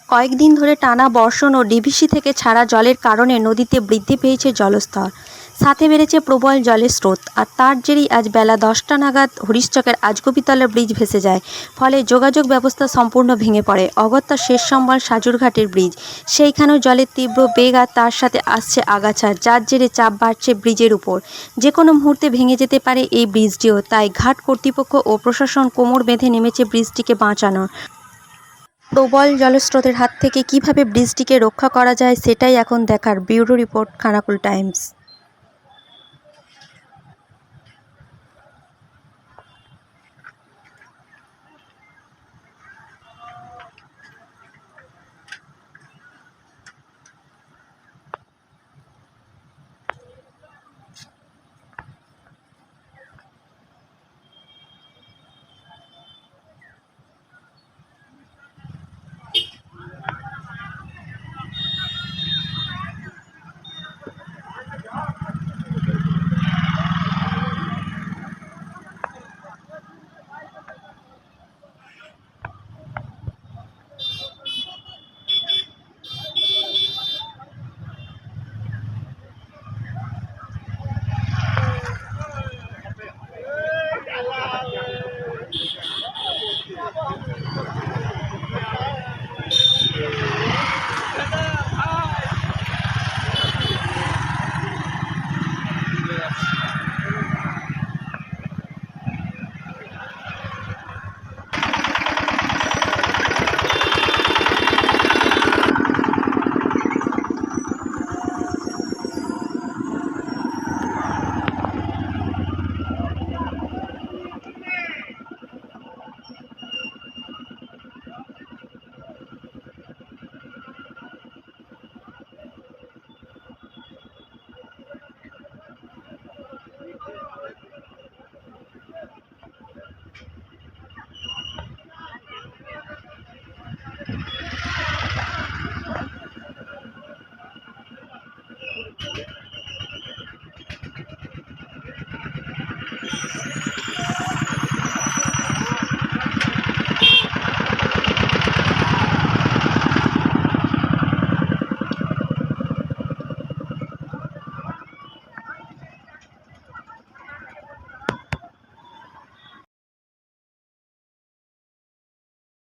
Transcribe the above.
কয়েকদিন ধরে টানা বর্ষণ ও ডিভিসি থেকে ছাড়া জলের কারণে নদীতে বৃদ্ধি পেয়েছে জলস্তর, সাথে বেড়েছে প্রবল জলের স্রোত। আর তার জেরেই আজ বেলা 10টা নাগাদ হরিশচকের আজগবিতলা ব্রিজ ভেসে যায়, ফলে যোগাযোগ ব্যবস্থা সম্পূর্ণ ভেঙে পড়ে। অগত্যার শেষ সম্বল সাজুরঘাটের ব্রিজ, সেইখানেও জলের তীব্র বেগ আর তার সাথে আসছে আগাছা, যার জেরে চাপ বাড়ছে ব্রিজের উপর। যে কোনো মুহূর্তে ভেঙে যেতে পারে এই ব্রিজটিও, তাই ঘাট কর্তৃপক্ষ ও প্রশাসন কোমর বেঁধে নেমেছে ব্রিজটিকে বাঁচানোর। প্রবল জলস্রোতের হাত থেকে কিভাবে ব্রিজটিকে রক্ষা করা যায় সেটাই এখন দেখার। Bureau report, Khanakul Times.